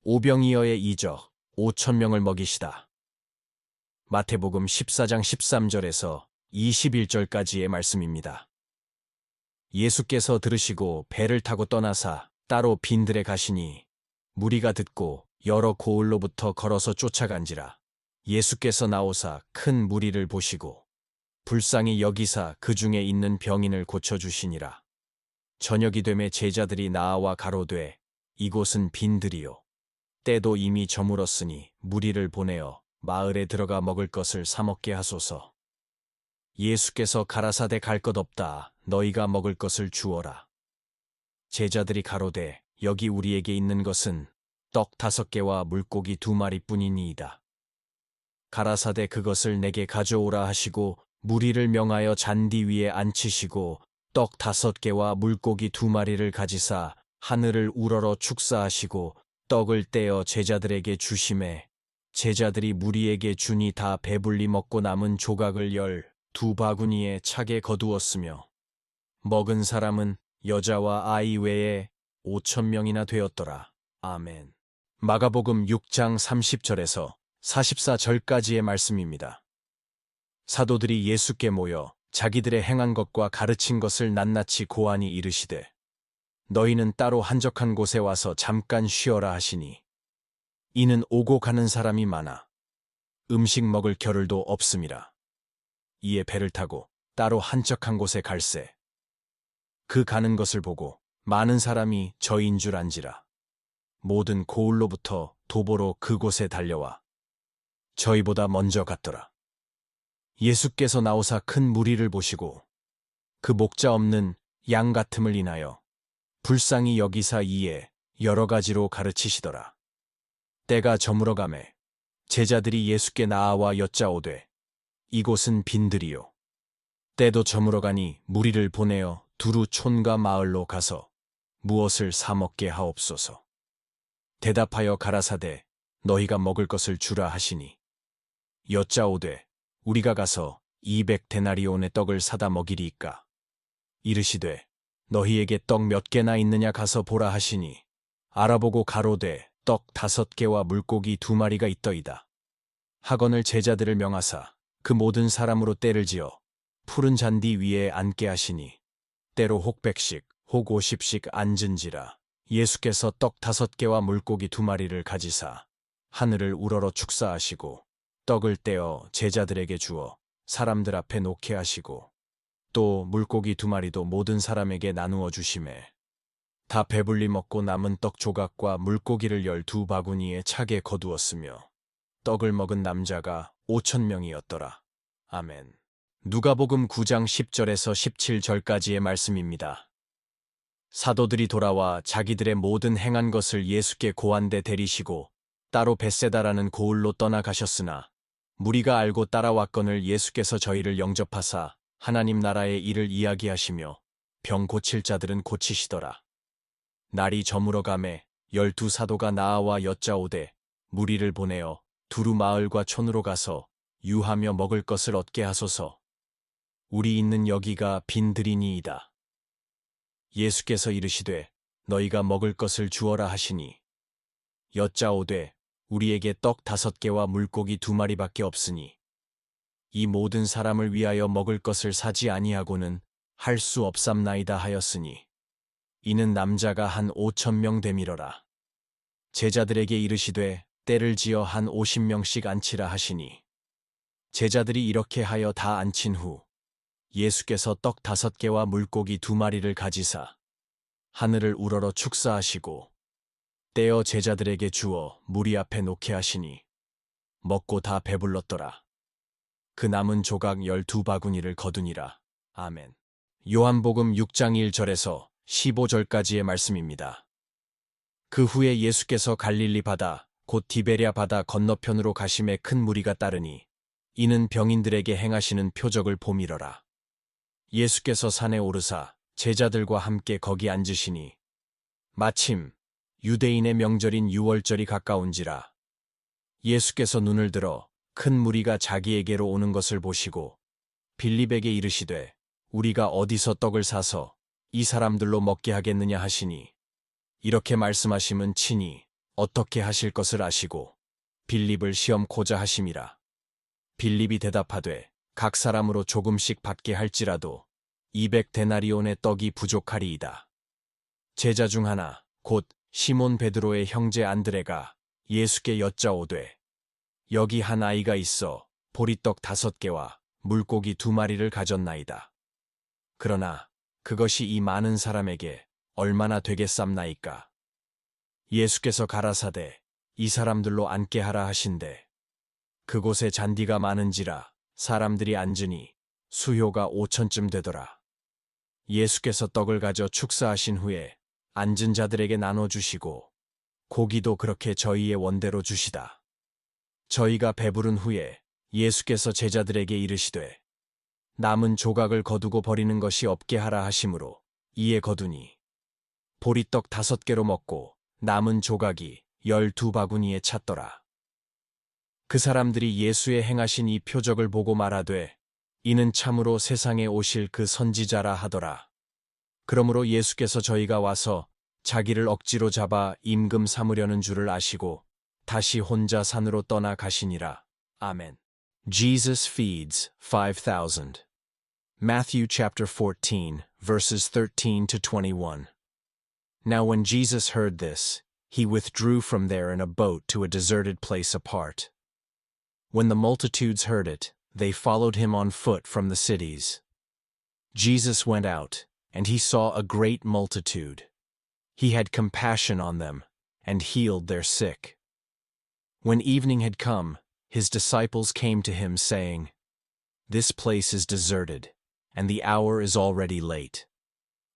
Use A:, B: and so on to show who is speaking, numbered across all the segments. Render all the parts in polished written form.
A: 오병이어의 이적 5,000명을 먹이시다. 마태복음 14장 13절에서 21절까지의 말씀입니다. 예수께서 들으시고 배를 타고 떠나사 따로 빈들에 가시니 무리가 듣고 여러 고을로부터 걸어서 쫓아간지라. 예수께서 나오사 큰 무리를 보시고 불쌍히 여기사 그 중에 있는 병인을 고쳐주시니라. 저녁이 되매 제자들이 나와 가로되 이곳은 빈들이요 때도 이미 저물었으니 무리를 보내어 마을에 들어가 먹을 것을 사 먹게 하소서. 예수께서 가라사대 갈 것 없다. 너희가 먹을 것을 주어라. 제자들이 가로되 여기 우리에게 있는 것은 떡 5개와 물고기 2마리뿐이니이다. 가라사대 그것을 내게 가져오라 하시고 무리를 명하여 잔디 위에 앉히시고 떡 5개와 물고기 2마리를 가지사 하늘을 우러러 축사하시고 떡을 떼어 제자들에게 주시매 제자들이 무리에게 주니 다 배불리 먹고 남은 조각을 12바구니에 차게 거두었으며 먹은 사람은 여자와 아이 외에 5,000명이나 되었더라. 아멘. 마가복음 6장 30절에서 44절까지의 말씀입니다. 사도들이 예수께 모여 자기들의 행한 것과 가르친 것을 낱낱이 고하니 이르시되 너희는 따로 한적한 곳에 와서 잠깐 쉬어라 하시니 이는 오고 가는 사람이 많아 음식 먹을 겨를도 없음이라. 이에 배를 타고 따로 한적한 곳에 갈새 그 가는 것을 보고 많은 사람이 저인 줄 안지라. 모든 고을로부터 도보로 그곳에 달려와 저희보다 먼저 갔더라. 예수께서 나오사 큰 무리를 보시고 그 목자 없는 양 같음을 인하여 불쌍히 여기사 이에 여러 가지로 가르치시더라. 때가 저물어가매 제자들이 예수께 나아와 여짜오되 이곳은 빈들이요 때도 저물어가니 무리를 보내어 두루 촌과 마을로 가서 무엇을 사 먹게 하옵소서. 대답하여 가라사대 너희가 먹을 것을 주라 하시니 여짜오되 우리가 가서 200데나리온의 떡을 사다 먹이리이까. 이르시되 너희에게 떡 몇 개나 있느냐 가서 보라 하시니 알아보고 가로되 떡 5개와 물고기 2마리가 있더이다. 하거늘 제자들을 명하사 그 모든 사람으로 때를 지어 푸른 잔디 위에 앉게 하시니 때로 혹 100씩 혹 50씩 앉은지라. 예수께서 떡 5개와 물고기 2마리를 가지사 하늘을 우러러 축사하시고 떡을 떼어 제자들에게 주어 사람들 앞에 놓게 하시고 또 물고기 2마리도 모든 사람에게 나누어 주시매 다 배불리 먹고 남은 떡 조각과 물고기를 12바구니에 차게 거두었으며 떡을 먹은 남자가 5,000명이었더라. 아멘. 누가복음 9장 10절에서 17절까지의 말씀입니다. 사도들이 돌아와 자기들의 모든 행한 것을 예수께 고한데 데리시고 따로 벳세다라는 고을로 떠나가셨으나 무리가 알고 따라왔거늘 예수께서 저희를 영접하사 하나님 나라의 일을 이야기하시며 병 고칠 자들은 고치시더라. 날이 저물어가매 12사도가 나아와 여짜오되 무리를 보내어 두루 마을과 촌으로 가서 유하며 먹을 것을 얻게 하소서. 우리 있는 여기가 빈들이니이다. 예수께서 이르시되 너희가 먹을 것을 주어라 하시니 여짜오되 우리에게 떡 5개와 물고기 2마리밖에 없으니 이 모든 사람을 위하여 먹을 것을 사지 아니하고는 할 수 없삼나이다 하였으니 이는 남자가 한 5,000명 되밀어라. 제자들에게 이르시되 때를 지어 한 50명씩 앉히라 하시니 제자들이 이렇게 하여 다 앉힌 후 예수께서 떡 5개와 물고기 2마리를 가지사 하늘을 우러러 축사하시고 떼어 제자들에게 주어 무리 앞에 놓게 하시니 먹고 다 배불렀더라. 그 남은 조각 12바구니를 거두니라. 아멘. 요한복음 6장 1절에서 15절까지의 말씀입니다. 그 후에 예수께서 갈릴리 바다 곧 디베랴 바다 건너편으로 가심에 큰 무리가 따르니 이는 병인들에게 행하시는 표적을 보미러라. 예수께서 산에 오르사 제자들과 함께 거기 앉으시니 마침 유대인의 명절인 유월절이 가까운지라. 예수께서 눈을 들어 큰 무리가 자기에게로 오는 것을 보시고 빌립에게 이르시되 우리가 어디서 떡을 사서 이 사람들로 먹게 하겠느냐 하시니 이렇게 말씀하심은 친히 어떻게 하실 것을 아시고 빌립을 시험코자 하심이라. 빌립이 대답하되 각 사람으로 조금씩 받게 할지라도 200데나리온의 떡이 부족하리이다. 제자 중 하나 곧 시몬 베드로의 형제 안드레가 예수께 여짜오되 여기 한 아이가 있어 보리떡 5개와 물고기 2마리를 가졌나이다. 그러나 그것이 이 많은 사람에게 얼마나 되겠삼나이까? 예수께서 가라사대 이 사람들로 앉게 하라 하신대. 그곳에 잔디가 많은지라 사람들이 앉으니 수효가 5,000쯤 되더라. 예수께서 떡을 가져 축사하신 후에 앉은 자들에게 나눠주시고 고기도 그렇게 저희의 원대로 주시다. 저희가 배부른 후에 예수께서 제자들에게 이르시되 남은 조각을 거두고 버리는 것이 없게 하라 하심으로 이에 거두니 보리떡 5개로 먹고 남은 조각이 12바구니에 찼더라. 그 사람들이 예수의 행하신 이 표적을 보고 말하되 이는 참으로 세상에 오실 그 선지자라 하더라. 그러므로 예수께서 저희가 와서 자기를 억지로 잡아 임금 삼으려는 줄을 아시고 다시 혼자 산으로 떠나 가시니라. 아멘. Jesus feeds 5,000. Matthew chapter 14, verses 13 to 21. Now when Jesus heard this, he withdrew from there in a boat to a deserted place apart. When the multitudes heard it, they followed him on foot from the cities. Jesus went out, and he saw a great multitude. He had compassion on them, and healed their sick. When evening had come, his disciples came to him, saying, This place is deserted, and the hour is already late.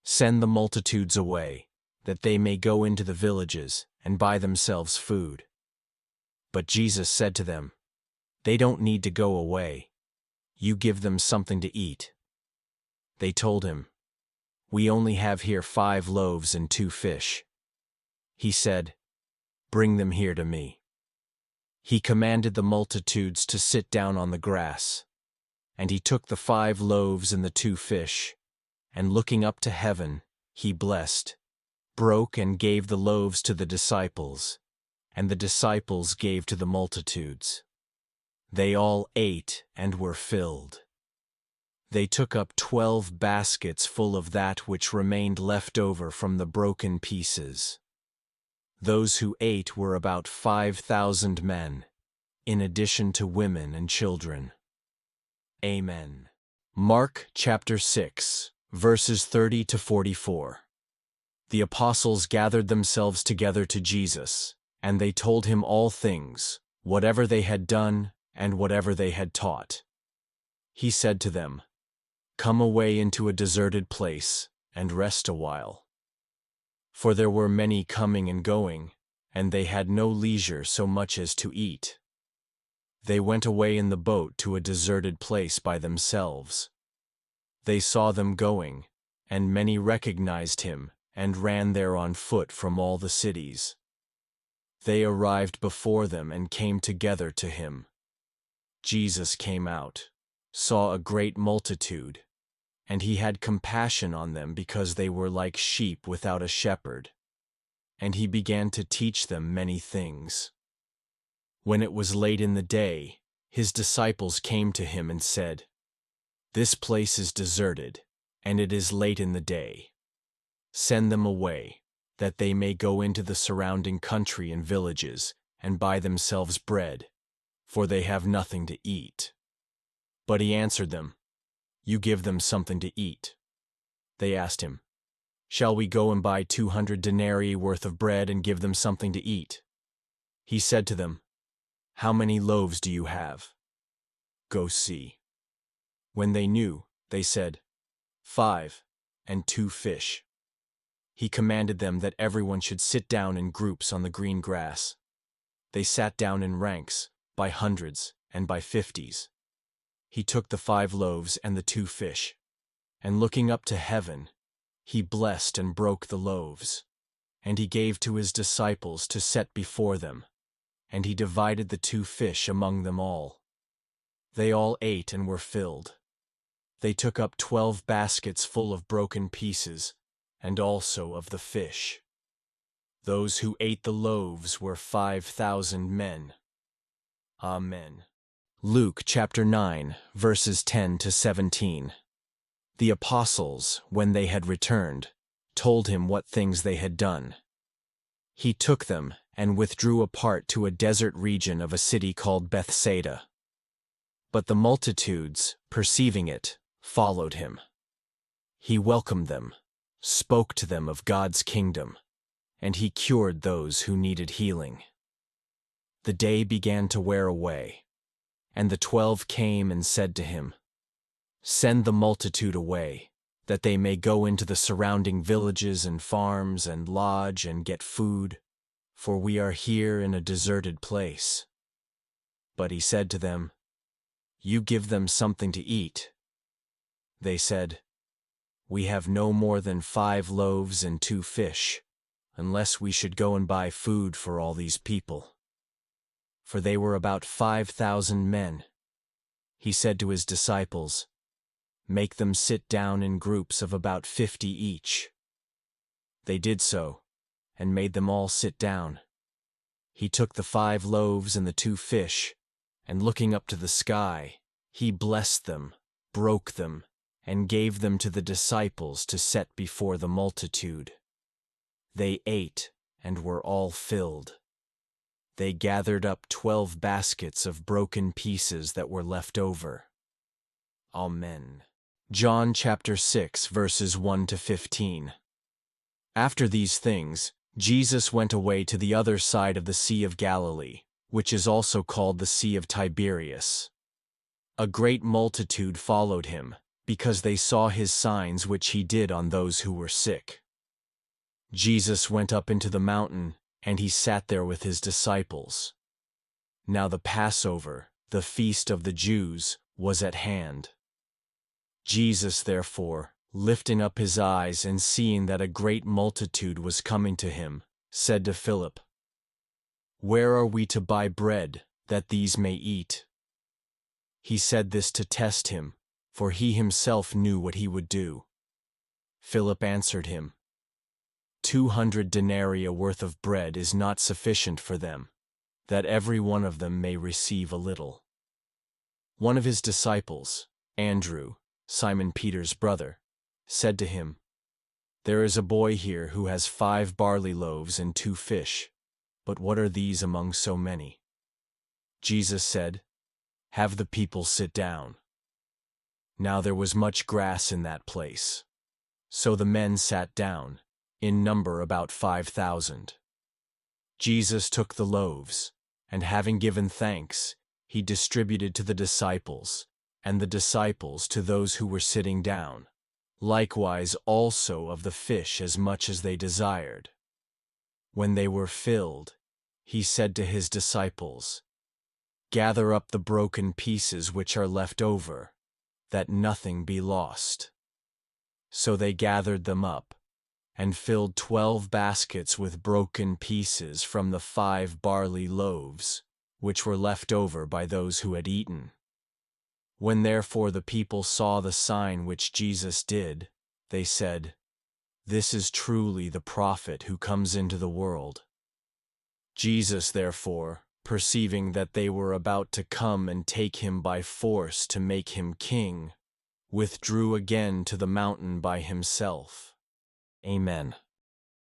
A: Send the multitudes away, that they may go into the villages and buy themselves food. But Jesus said to them, They don't need to go away. You give them something to eat. They told him, We only have here 5 loaves and 2 fish. He said, Bring them here to me. He commanded the multitudes to sit down on the grass. And he took the 5 loaves and the 2 fish, and looking up to heaven, he blessed, broke and gave the loaves to the disciples, and the disciples gave to the multitudes. They all ate and were filled. They took up 12 baskets full of that which remained left over from the broken pieces. Those who ate were about 5,000 men, in addition to women and children. Amen. Mark chapter 6, verses 30 to 44. The apostles gathered themselves together to Jesus, and they told him all things, whatever they had done and whatever they had taught. He said to them, Come away into a deserted place and rest a while. For there were many coming and going, and they had no leisure so much as to eat. They went away in the boat to a deserted place by themselves. They saw them going, and many recognized him and ran there on foot from all the cities. They arrived before them and came together to him. Jesus came out, saw a great multitude, and he had compassion on them because they were like sheep without a shepherd. And he began to teach them many things. When it was late in the day, his disciples came to him and said, This place is deserted, and it is late in the day. Send them away, that they may go into the surrounding country and villages and buy themselves bread, for they have nothing to eat. But he answered them, You give them something to eat. They asked him, Shall we go and buy 200 denarii worth of bread and give them something to eat? He said to them, How many loaves do you have? Go see. When they knew, they said, 5, and 2 fish. He commanded them that everyone should sit down in groups on the green grass. They sat down in ranks, by hundreds and by 50s. He took the 5 loaves and the 2 fish, and looking up to heaven, he blessed and broke the loaves, and he gave to his disciples to set before them, and he divided the 2 fish among them all. They all ate and were filled. They took up 12 baskets full of broken pieces, and also of the fish. Those who ate the loaves were 5,000 men. Amen. Luke chapter 9, verses 10 to 17. The apostles, when they had returned, told him what things they had done. He took them and withdrew apart to a desert region of a city called Bethsaida. But the multitudes, perceiving it, followed him. He welcomed them, spoke to them of God's kingdom, and he cured those who needed healing. The day began to wear away, and the 12 came and said to him, "Send the multitude away, that they may go into the surrounding villages and farms and lodge and get food, for we are here in a deserted place." But he said to them, "You give them something to eat." They said, "We have no more than 5 loaves and 2 fish, unless we should go and buy food for all these people." For they were about 5,000 men. He said to his disciples, "Make them sit down in groups of about 50 each." They did so, and made them all sit down. He took the 5 loaves and the 2 fish, and looking up to the sky, he blessed them, broke them, and gave them to the disciples to set before the multitude. They ate and were all filled. They gathered up 12 baskets of broken pieces that were left over. Amen. John chapter 6, verses 1 to 15. After these things, Jesus went away to the other side of the Sea of Galilee, which is also called the Sea of Tiberias. A great multitude followed him, because they saw his signs which he did on those who were sick. Jesus went up into the mountain, and he sat there with his disciples. Now the Passover, the feast of the Jews, was at hand. Jesus, therefore, lifting up his eyes and seeing that a great multitude was coming to him, said to Philip, "Where are we to buy bread, that these may eat?" He said this to test him, for he himself knew what he would do. Philip answered him, 200 denarii worth of bread is not sufficient for them, that every one of them may receive a little. One of his disciples, Andrew, Simon Peter's brother, said to him, "There is a boy here who has 5 barley loaves and 2 fish, but what are these among so many?" Jesus said, "Have the people sit down." Now there was much grass in that place. So the men sat down, in number about 5,000. Jesus took the loaves, and having given thanks, he distributed to the disciples, and the disciples to those who were sitting down, likewise also of the fish as much as they desired. When they were filled, he said to his disciples, "Gather up the broken pieces which are left over, that nothing be lost." So they gathered them up, and filled 12 baskets with broken pieces from the 5 barley loaves, which were left over by those who had eaten. When therefore the people saw the sign which Jesus did, they said, "This is truly the prophet who comes into the world." Jesus, therefore, perceiving that they were about to come and take him by force to make him king, withdrew again to the mountain by himself. Amen.